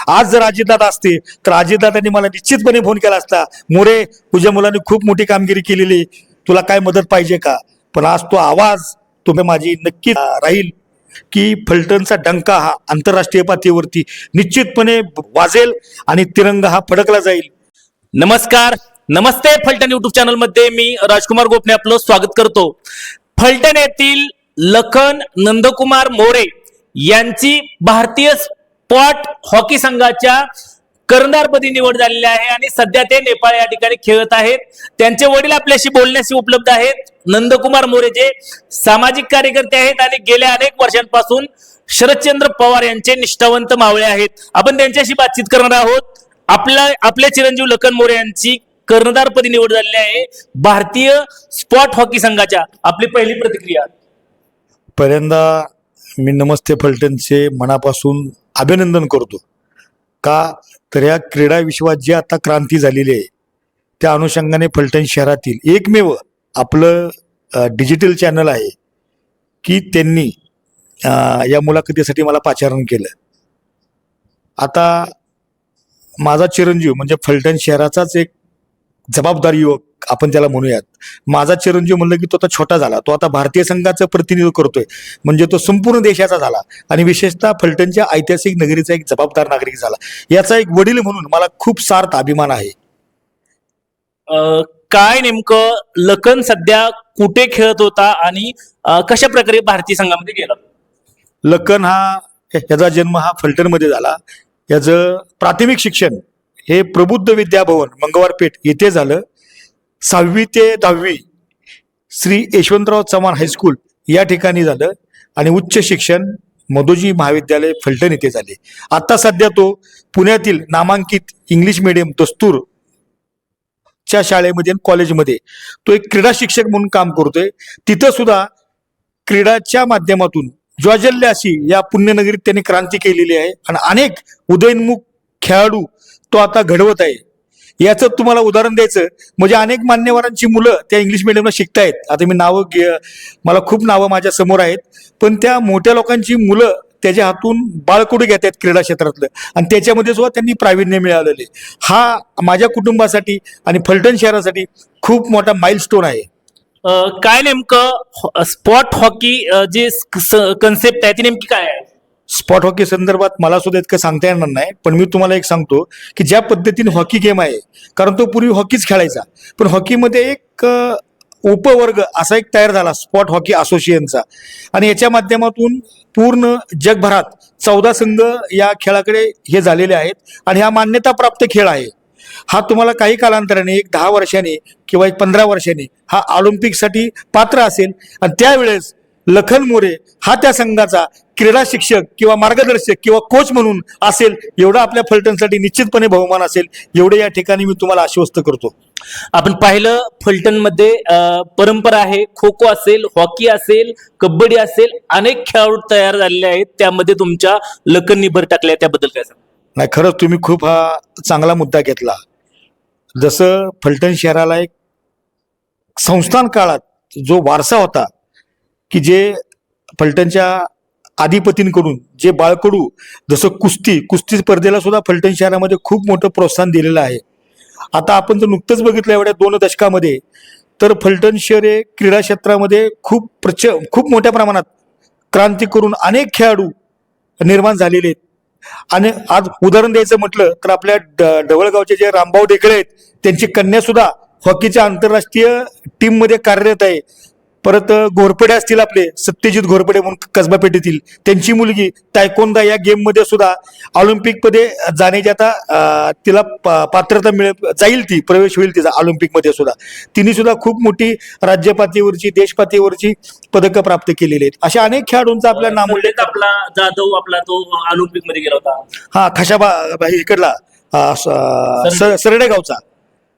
आज जर अजितदादा असते तर अजितदादांनी मला निश्चितपणे फोन केला असता, मोरे तुझ्या मुलांनी खूप मोठी कामगिरी केलेली, तुला काय मदत पाहिजे का. पण आज तो आवाज तुम्ही माझी नक्की राहील की फलटणचा डंका हा आंतरराष्ट्रीय पातळीवरती निश्चितपणे वाजेल आणि तिरंगा हा फडकला जाईल. नमस्कार, नमस्ते. फलटण युट्यूब चॅनल मध्ये मी राजकुमार गोपने आपलं स्वागत करतो. फलटण येथील लखन नंदकुमार मोरे यांची भारतीय स्पॉट हॉकी संघाच्या कर्णधारपदी निवड झालेली आहे आणि सध्या ते नेपाळ या ठिकाणी खेळत आहेत. त्यांचे वडील आपल्याशी बोलण्यास उपलब्ध आहेत. नंदकुमार मोरे जे सामाजिक कार्यकर्ते आहेत आणि गेल्या अनेक वर्षांपासून शरदचंद्र पवार यांचे निष्ठावंत मावळे आहेत. आपण त्यांच्याशी बातचीत करणार आहोत. आपले चिरंजीव लखन मोरे यांची कर्णधारपदी निवड झालेली आहे भारतीय स्पॉट हॉकी संघाच्या. आपली पहिली प्रतिक्रिया. पहिल्यांदा मी नमस्ते फलटणचे मनापासून अभिनंदन करतो. का तर या क्रीडा विश्वात जी आता क्रांती झालेली आहे त्या अनुषंगाने फलटण शहरातील एकमेव आपलं डिजिटल चॅनल आहे की त्यांनी या मुलाखतीसाठी मला पाचारण केलं. आता माझा चिरंजीव म्हणजे फलटण शहराचाच एक जबाबदार युवक आपण त्याला म्हणूयात. माझा चिरंजीव म्हणलं की तो आता छोटा झाला, तो आता भारतीय संघाचं प्रतिनिधित्व करतोय, म्हणजे तो संपूर्ण देशाचा झाला आणि विशेषतः फलटणच्या ऐतिहासिक नगरीचा एक जबाबदार नागरिक झाला. याचा एक वडील म्हणून मला खूप सार्थ अभिमान आहे. काय नेमकं लखन सध्या कुठे खेळत होता आणि कशा प्रकारे भारतीय संघामध्ये गेला? लखन याचा जन्म हा फलटणमध्ये झाला. याचं प्राथमिक शिक्षण हे प्रबुद्ध विद्याभवन मंगळवारपेठ येथे झालं. 6वी ते 10वी श्री यशवंतराव चव्हाण हायस्कूल या ठिकाणी झालं आणि उच्च शिक्षण मधोजी महाविद्यालय फलटण येथे झाले. आता सध्या तो पुण्यातील नामांकित इंग्लिश मीडियम दस्तूर च्या शाळेमध्ये आणि कॉलेजमध्ये तो एक क्रीडा शिक्षक म्हणून काम करतोय. तिथं सुद्धा क्रीडाच्या माध्यमातून ज्वाजल्य अशी या पुण्यनगरीत त्यांनी क्रांती केलेली आहे आणि अनेक उदयोन्मुख खेळाडू तो आता घडवत आहे. याचं तुम्हाला उदाहरण द्यायचं म्हणजे अनेक मान्यवरांची मुलं त्या इंग्लिश मिडियमला शिकतायत. आता मी मला खूप नावं माझ्या समोर आहेत, पण त्या मोठ्या लोकांची मुलं त्याच्या हातून बाळकडू घेत आहेत क्रीडा क्षेत्रातलं आणि त्याच्यामध्ये सुद्धा त्यांनी प्रावीण्य मिळालेले. हा माझ्या कुटुंबासाठी आणि फलटण शहरासाठी खूप मोठा माइलस्टोन आहे. काय नेमकं स्पॉट हॉकी जे कन्सेप्ट आहे ती नेमकी काय आहे? स्पॉट हॉकी संदर्भात मला सुद्धा इतकं सांगता येणार नाही, पण मी तुम्हाला एक सांगतो की ज्या पद्धतीने हॉकी गेम आहे, कारण तो पूर्वी हॉकीच खेळायचा, पण हॉकीमध्ये एक उपवर्ग असा एक तयार झाला स्पॉट हॉकी असोसिएशनचा आणि याच्या माध्यमातून पूर्ण जगभरात 14 संघ या खेळाकडे हे झालेले आहेत आणि हा मान्यताप्राप्त खेळ आहे. हा तुम्हाला काही कालांतराने एक 10 वर्षांनी किंवा एक 15 वर्षांनी हा ऑलिम्पिकसाठी पात्र असेल आणि त्यावेळेस लखन मोरे हा त्या संघाचा क्रीडा शिक्षक किंवा मार्गदर्शक किंवा कोच म्हणून असेल, एवढा आपल्या फलटणसाठी निश्चितपणे बहुमान असेल, एवढे या ठिकाणी मी तुम्हाला आश्वस्त करतो. आपण पाहिलं फलटणमध्ये परंपरा आहे. खो खो असेल, हॉकी असेल, कबड्डी असेल, अनेक खेळाडू तयार झालेले आहेत. त्यामध्ये तुमच्या लखननी भर टाकल्या, त्याबद्दल काय सांगा? नाही, खरंच तुम्ही खूप हा चांगला मुद्दा घेतला. जसं फलटण शहराला एक संस्थान काळात जो वारसा होता की जे फलटणच्या आधिपतींकडून जे बाळकडू जसं कुस्ती स्पर्धेला सुद्धा फलटण शहरामध्ये खूप मोठं प्रोत्साहन दिलेलं आहे. आता आपण जर नुकतंच बघितलं एवढ्या 2 दशकामध्ये तर फलटण शहर हे क्रीडा क्षेत्रामध्ये खूप मोठ्या प्रमाणात क्रांती करून अनेक खेळाडू निर्माण झालेले आहेत. आणि आज उदाहरण द्यायचं म्हटलं तर आपल्या ढवळगावचे जे रामभाऊ ढेकळे आहेत त्यांची कन्या सुद्धा हॉकीच्या आंतरराष्ट्रीय टीम मध्ये कार्यरत आहे. परत घोरपडे असतील आपले सत्यजित घोरपडे म्हणून कसबा पेठेतील, त्यांची मुलगी तायकोंदा या गेम मध्ये सुद्धा ऑलिम्पिक मध्ये जाण्याची आता तिला पात्रता जाईल, ती प्रवेश होईल तिचा ऑलिम्पिक मध्ये सुद्धा. तिने सुद्धा खूप मोठी राज्य पातळीवरची देश पातळीवरची पदकं प्राप्त केलेली आहेत. अशा अनेक खेळाडूंचा आपला नाम उल्लेख. आपला जाधव आपला तो ऑलिम्पिक मध्ये गेला होता, हा खशाबा इकडला सरडेगावचा,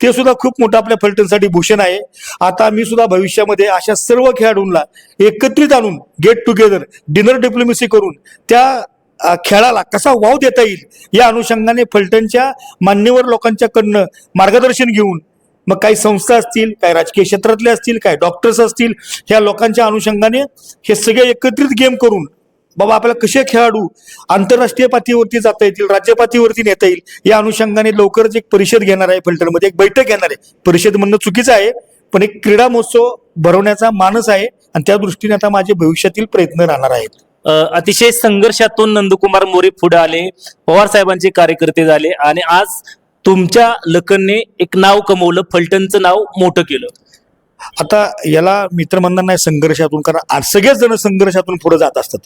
ते सुद्धा खूप मोठं आपल्या फलटणसाठी भूषण आहे. आता मी सुद्धा भविष्यामध्ये अशा सर्व खेळाडूंना एकत्रित आणून गेट टुगेदर डिनर डिप्लोमसी करून त्या खेळाला कसा वाव देता येईल या अनुषंगाने फलटणच्या मान्यवर लोकांच्याकडनं मार्गदर्शन घेऊन, मग काही संस्था असतील, काही राजकीय क्षेत्रातले असतील, काही डॉक्टर्स असतील, ह्या लोकांच्या अनुषंगाने हे सगळे एकत्रित गेम करून बाबा आपल्याला कसे खेळाडू आंतरराष्ट्रीय पातळीवरती जाता येतील, राज्य पातळीवरती नेता येईल, या अनुषंगाने लवकरच एक परिषद घेणार आहे फलटणमध्ये, एक बैठक घेणार आहे. परिषद म्हणणं चुकीचं आहे, पण एक क्रीडा महोत्सव भरवण्याचा मानस आहे आणि त्या दृष्टीने आता माझे भविष्यातील प्रयत्न राहणार आहेत. अतिशय संघर्षातून नंदकुमार मोरे पुढे आले, पवार साहेबांचे कार्यकर्ते झाले आणि आज तुमच्या लखनने एक नाव कमवलं, फलटणचं नाव मोठं केलं. आता याला मित्र म्हणणार नाही संघर्षातून, कारण आज सगळेच जण संघर्षातून पुढे जात असतात.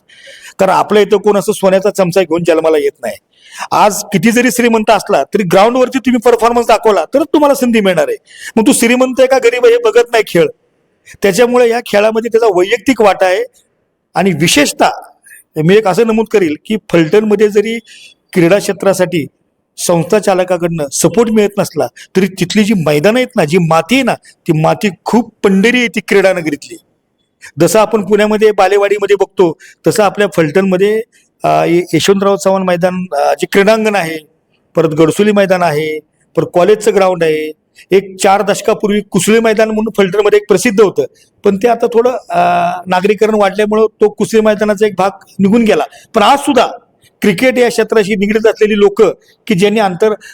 कारण आपल्या इथं कोण असं सोन्याचा चमचा घेऊन जन्माला येत नाही. आज किती जरी श्रीमंत असला तरी ग्राउंडवरती तुम्ही परफॉर्मन्स दाखवला तर तुम्हाला संधी मिळणार आहे. मग तू श्रीमंत आहे का गरीब आहे हे बघत नाही खेळ. त्याच्यामुळे या खेळामध्ये त्याचा वैयक्तिक वाटा आहे. आणि विशेषतः मी एक असं नमूद करील की फलटणमध्ये जरी क्रीडा क्षेत्रासाठी संस्था चालकाकडनं सपोर्ट मिळत नसला तरी तिथली जी मैदानं आहेत ना, जी माती आहे ना, ती माती खूप पंढरी आहे ती क्रीडा नगरीतली. जसं आपण पुण्यामध्ये बालेवाडीमध्ये बघतो तसं आपल्या फलटणमध्ये यशवंतराव चव्हाण मैदान जे क्रीडांगण आहे, परत गडसोली मैदान आहे, परत कॉलेजचं ग्राउंड आहे. एक 4 दशकापूर्वी कुसळी मैदान म्हणून फलटणमध्ये एक प्रसिद्ध होतं, पण ते आता थोडं नागरीकरण वाढल्यामुळं तो कुसळी मैदानाचा एक भाग निघून गेला. पण आज सुद्धा क्रिकेट या क्षेत्राशी निगडीत असलेली लोक की ज्यांनी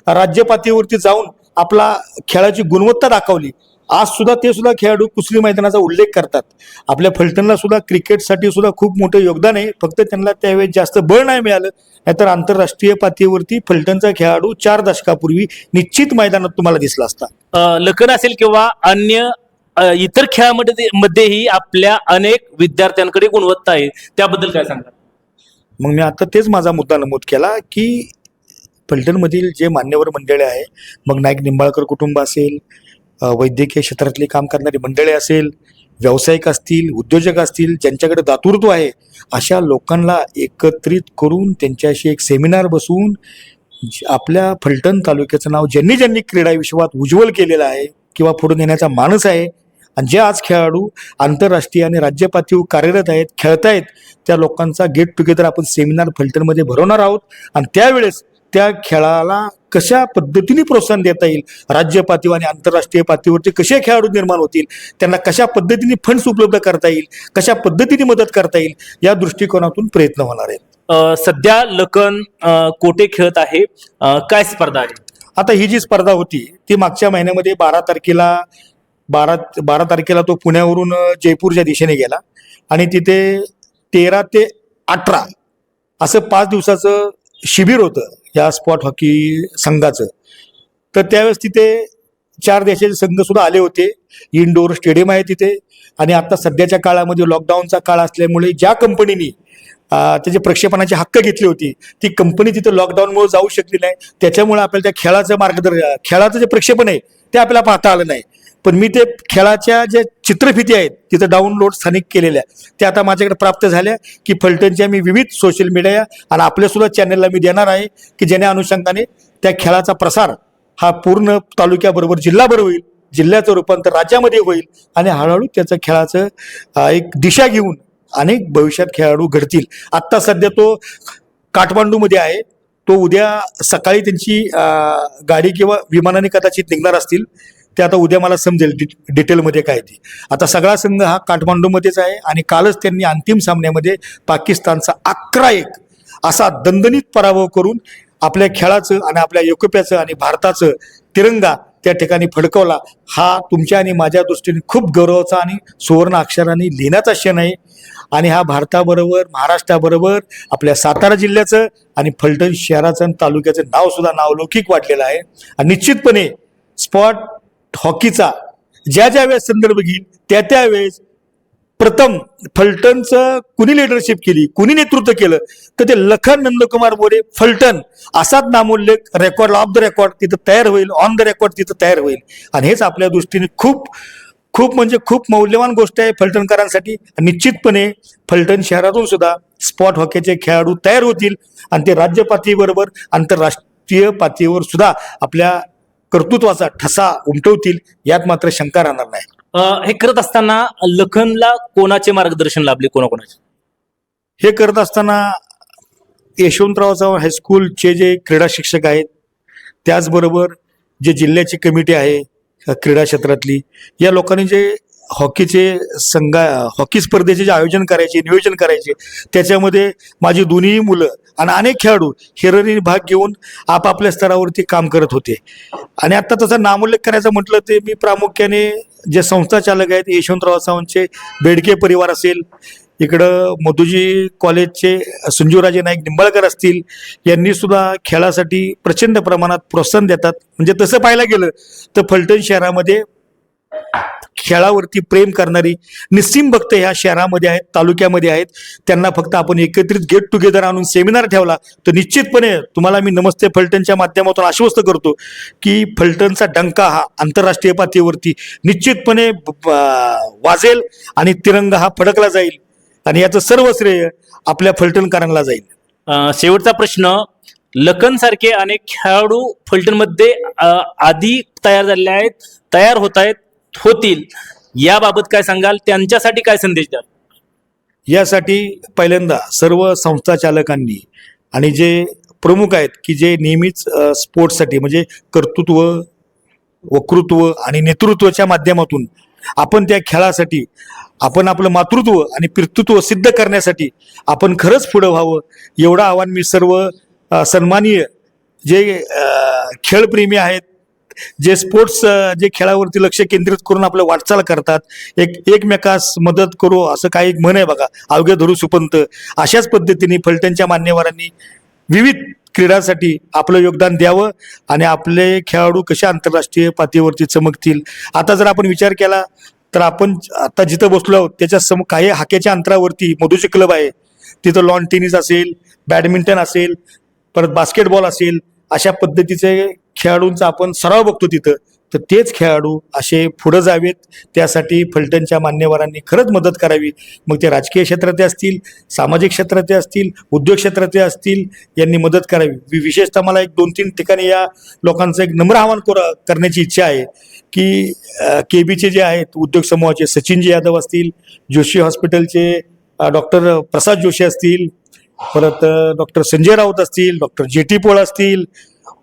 राज्य पातळीवरती जाऊन आपला खेळाची गुणवत्ता दाखवली, आज सुद्धा ते सुद्धा खेळाडू कुसळी मैदानाचा उल्लेख करतात. आपल्या फलटणला सुद्धा क्रिकेटसाठी सुद्धा खूप मोठं योगदान आहे, फक्त त्यांना त्यावेळेस जास्त बळ नाही मिळालं. नाहीतर आंतरराष्ट्रीय पातळीवरती फलटणचा खेळाडू 4 दशकापूर्वी निश्चित मैदानात तुम्हाला दिसला असता. लखन असेल किंवा अन्य इतर खेळामध्येही आपल्या अनेक विद्यार्थ्यांकडे गुणवत्ता आहे, त्याबद्दल काय सांगतात? मग मी आता तेच माझा मुद्दा नमूद केला की फलटणमधील जे मान्यवर मंडळी आहे, मग नाईक निंबाळकर कुटुंब असेल, वैद्यकीय क्षेत्रातली काम करणारी मंडळी असेल, व्यावसायिक असतील, उद्योजक असतील, ज्यांच्याकडे दातृत्व आहे, अशा लोकांना एकत्रित करून त्यांच्याशी एक सेमिनार बसवून आपल्या फलटण तालुक्याचं नाव ज्यांनी ज्यांनी क्रीडा विश्वात उज्ज्वल केलेलं आहे किंवा पुढे नेण्याचा मानस आहे आणि जे आज खेळाडू आंतरराष्ट्रीय आणि राज्य पातळीवर कार्यरत आहेत, खेळतायत, त्या लोकांचा गेट टुगेदर आपण सेमिनार फलटणमध्ये भरवणार आहोत. आणि त्यावेळेस त्या खेळाला कशा पद्धतीने प्रोत्साहन देता येईल, राज्य पातळीवर आणि आंतरराष्ट्रीय पातळीवरती कसे खेळाडू निर्माण होतील, त्यांना कशा पद्धतीने फंड्स उपलब्ध करता येईल, कशा पद्धतीने मदत करता येईल, या दृष्टिकोनातून प्रयत्न होणार आहेत. सध्या लखन कोठे खेळत आहे, काय स्पर्धा आहे? आता ही जी स्पर्धा होती ती मागच्या महिन्यामध्ये 12 तारखेला तो पुण्यावरून जयपूरच्या दिशेने गेला आणि तिथे 13 ते 18 असं 5 दिवसाचं शिबिर होतं या स्पॉट हॉकी संघाचं. तर त्यावेळेस तिथे 4 देशाचे संघ सुद्धा आले होते. इनडोअर स्टेडियम आहे तिथे. आणि आता सध्याच्या काळामध्ये लॉकडाऊनचा काळ असल्यामुळे ज्या कंपनीनी त्याचे प्रक्षेपणाचे हक्क घेतली होती ती कंपनी तिथे लॉकडाऊनमुळे जाऊ शकली नाही. त्याच्यामुळे आपल्याला त्या खेळाचं जे प्रक्षेपण आहे ते आपल्याला पाहता आलं नाही. पण मी ते खेळाच्या ज्या चित्रफिती आहेत तिथं डाउनलोड स्थानिक केलेल्या त्या आता माझ्याकडे प्राप्त झाल्या की फलटणच्या मी विविध सोशल मीडिया आणि आपल्या सुद्धा चॅनलला मी देणार आहे की ज्याने अनुषंगाने त्या खेळाचा प्रसार हा पूर्ण तालुक्याबरोबर जिल्हाभर होईल, जिल्ह्याचं रूपांतर राज्यामध्ये होईल आणि हळूहळू त्याचं खेळाचं एक दिशा घेऊन अनेक भविष्यात खेळाडू घडतील. आत्ता सध्या तो काठमांडूमध्ये आहे. तो उद्या सकाळी त्यांची गाडी किंवा विमानाने कदाचित निघणार असतील. ते आता उद्या मला समजेल डिटेलमध्ये काय ते. आता सगळा संघ हा काठमांडूमध्येच आहे आणि कालच त्यांनी अंतिम सामन्यामध्ये पाकिस्तानचा 11-1 असा दणदणीत पराभव करून आपल्या खेळाचं आणि आपल्या एकोप्याचं आणि भारताचं तिरंगा त्या ठिकाणी फडकवला. हा तुमच्या आणि माझ्या दृष्टीने खूप गौरवाचा आणि सुवर्ण अक्षराने लिहिण्याचा क्षण आहे. आणि हा भारताबरोबर महाराष्ट्राबरोबर आपल्या सातारा जिल्ह्याचं आणि फलटण शहराचं आणि तालुक्याचं नाव सुद्धा नावलौकिक वाटलेलं आहे. आणि निश्चितपणे स्पॉट हॉकीचा ज्या ज्या वेळेस संदर्भ घेईल त्या वेळेस प्रथम फलटणचं कुणी लिडरशिप केली, कुणी नेतृत्व केलं तर ते लखन नंदकुमार मोरे फलटण असाच नामोल्लेख रेकॉर्ड ऑफ द रेकॉर्ड तिथं तयार होईल, ऑन द रेकॉर्ड तिथं तयार होईल. आणि हेच आपल्या दृष्टीने खूप खूप म्हणजे खूप मौल्यवान गोष्ट आहे फलटणकरांसाठी. निश्चितपणे फलटण शहरातून सुद्धा स्पॉट हॉकीचे खेळाडू तयार होतील आणि ते राज्य पातळीबरोबर आंतरराष्ट्रीय पातळीवर सुद्धा आपल्या कर्तृत्वाचा ठसा उमटवतील, यात मात्र शंका राहणार नाही. हे करत असताना लखनला कोणाचे मार्गदर्शन लाभले, कोणाकोणाचे? हे करत असताना यशवंतराव चव्हाण हायस्कूलचे जे क्रीडा शिक्षक आहेत, त्याचबरोबर जे जिल्ह्याची कमिटी आहे क्रीडा क्षेत्रातली, या लोकांनी जे हॉकी स्पर्धेचे जे आयोजन करायचे, नियोजन करायचे, त्याच्यामध्ये माझी दोन्ही मुलं आणि अनेक खेळाडू हिरिरीने भाग घेऊन आपापल्या स्तरावरती काम करत होते. आणि आता तसा नामोल्लेख करायचं म्हटलं ते मी प्रामुख्याने जे संस्था चालक आहेत, यशवंतराव सावंतचे बेडके परिवार असेल, इकडं मधुजी कॉलेजचे संजूराजे नाईक निंबाळकर असतील, यांनी सुद्धा खेळासाठी प्रचंड प्रमाणात प्रोत्साहन देतात. म्हणजे तसं पाहायला गेलं तर फलटण शहरामध्ये खेळावरती प्रेम करणारी निस्सीम भक्त ह्या शहरामध्ये आहेत, तालुक्यामध्ये आहेत. त्यांना फक्त आपण एकत्रित गेट टुगेदर आणून सेमिनार ठेवला तर निश्चितपणे तुम्हाला मी नमस्ते फलटणच्या माध्यमातून आश्वस्त करतो की फलटणचा डंका हा आंतरराष्ट्रीय पातळीवरती निश्चितपणे वाजेल आणि तिरंगा हा फडकला जाईल आणि याचं सर्व श्रेय आपल्या फलटणकरांना जाईल. शेवटचा प्रश्न, लखन सारखे अनेक खेळाडू फलटणमध्ये आधी तयार झालेले आहेत, तयार होतील, याबाबत काय सांगाल? त्यांच्यासाठी काय संदेश द्याल? यासाठी पहिल्यांदा सर्व संस्था चालकांनी आणि जे प्रमुख आहेत की जे नेहमीच स्पोर्ट्ससाठी म्हणजे कर्तृत्व, वक्तृत्व आणि नेतृत्वाच्या माध्यमातून आपण त्या खेळासाठी आपण आपलं मातृत्व आणि पितृत्व सिद्ध करण्यासाठी आपण खरंच पुढं व्हावं, एवढं आव्हान मी सर्व सन्माननीय जे खेळप्रेमी आहेत, जे स्पोर्ट्स जे खेळावरती लक्ष केंद्रित करून आपलं वाटचाल करतात, एकमेकास मदत करू असं काही म्हण आहे बघा, अवघे धरू सुपंत, अशाच पद्धतीने फलटणच्या मान्यवरांनी विविध क्रीडांसाठी आपलं योगदान द्यावं आणि आपले खेळाडू कसे आंतरराष्ट्रीय पातळीवरती चमकतील. आता जर आपण विचार केला तर आपण आता जिथं बसलो आहोत त्याच्या काही हाकेच्या अंतरावरती मधुचे क्लब आहे, तिथं लॉन टेनिस असेल, बॅडमिंटन असेल, परत बास्केटबॉल असेल, अशा पद्धतीचे खेळाडूंचा आपण सराव बघतो तिथं. तर तेच खेळाडू असे पुढे जावेत, त्यासाठी फलटणच्या मान्यवरांनी खरंच मदत करावी. मग ते राजकीय क्षेत्रातले असतील, सामाजिक क्षेत्रातले असतील, उद्योग क्षेत्रातले असतील, यांनी मदत करावी. विशेषतः मला 1-2-3 ठिकाणी या लोकांचं एक नम्र आवाहन करण्याची इच्छा आहे की केबीचे जे आहेत उद्योग समूहाचे सचिनजी यादव असतील, जोशी हॉस्पिटलचे डॉक्टर प्रसाद जोशी असतील, परत डॉक्टर संजय राऊत असतील, डॉक्टर JT पोळ असतील,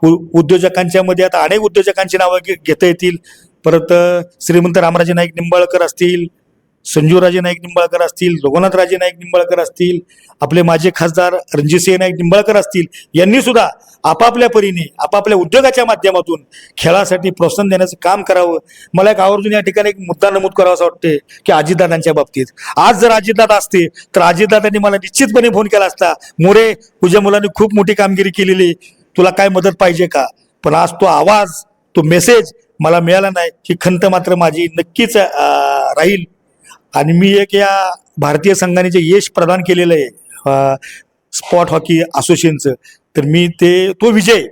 उद्योजकांच्या मध्ये आता अनेक उद्योजकांची नावं घेता येतील, परत श्रीमंत रामराजे नाईक निंबाळकर असतील, संजूराजे नाईक निंबाळकर असतील, रघुनाथराजे नाईक निंबाळकर असतील, आपले माजी खासदार रणजितसिंह नाईक निंबाळकर असतील, यांनी सुद्धा आपापल्या परीने आपापल्या उद्योगाच्या माध्यमातून खेळासाठी प्रोत्साहन देण्याचं काम करावं. मला एक आवर्जून या ठिकाणी एक मुद्दा नमूद करावा असं वाटते की अजितदादांच्या बाबतीत आज जर अजितदादा असते तर अजितदादांनी मला निश्चितपणे फोन केला असता, मोरे तुझ्या मुलांनी खूप मोठी कामगिरी केलेली, तुला काय मदत पाहिजे का? पण आज तो आवाज, तो मेसेज मला मिळाला नाही, ही खंत मात्र माझी नक्कीच राहील. आणि मी एक या भारतीय संघाने जे यश प्रदान केलेलं आहे स्पॉट हॉकी असोसिएशनचं, तर मी तो विजय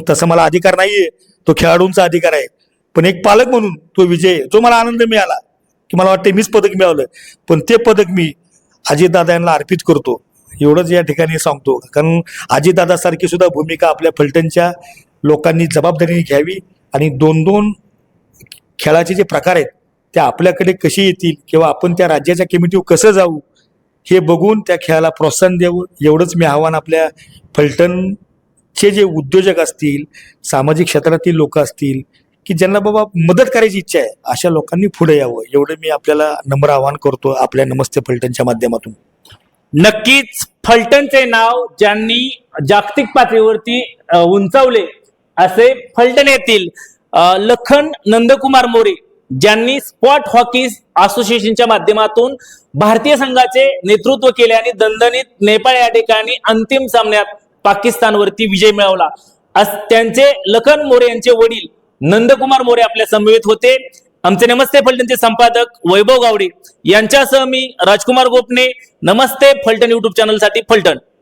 तसं मला अधिकार नाहीये, तो खेळाडूंचा अधिकार आहे, पण एक पालक म्हणून तो विजय जो मला आनंद मिळाला की मला वाटतं मीच पदक मिळवलं, पण ते पदक मी अजितदादा यांना अर्पित करतो, एवढंच या ठिकाणी सांगतो. कारण अजितदादासारखी सुद्धा भूमिका आपल्या फलटणच्या लोकांनी जबाबदारीने घ्यावी आणि 2-2 खेळाचे जे प्रकार आहेत त्या आपल्याकडे कशी येतील किंवा आपण त्या राज्याच्या कमिटीवर कसं जाऊ हे बघून त्या खेळाला प्रोत्साहन द्यावं, एवढंच मी आव्हान आपल्या फलटणचे जे उद्योजक असतील, सामाजिक क्षेत्रातील लोक असतील की ज्यांना बाबा मदत करायची इच्छा आहे, अशा लोकांनी पुढे यावं, एवढं मी आपल्याला नम्र आवाहन करतो आपल्या नमस्ते फलटणच्या माध्यमातून. नक्कीच फलटणचे नाव ज्यांनी जागतिक पातळीवरती उंचावले असे फलटण येथील लखन नंदकुमार मोरे, ज्यांनी स्पॉट हॉकी असोसिएशनच्या माध्यमातून भारतीय संघाचे नेतृत्व केले आणि दणदणीत नेपाळ या ठिकाणी अंतिम सामन्यात पाकिस्तानवरती विजय मिळवला. त्यांचे लखन मोरे यांचे वडील नंदकुमार मोरे आपल्या समवेत होते. आमचे नमस्ते फलटणचे संपादक वैभव गावडे यांच्यासह मी राजकुमार गोपने, नमस्ते फलटण युट्यूब चॅनलसाठी फलटण.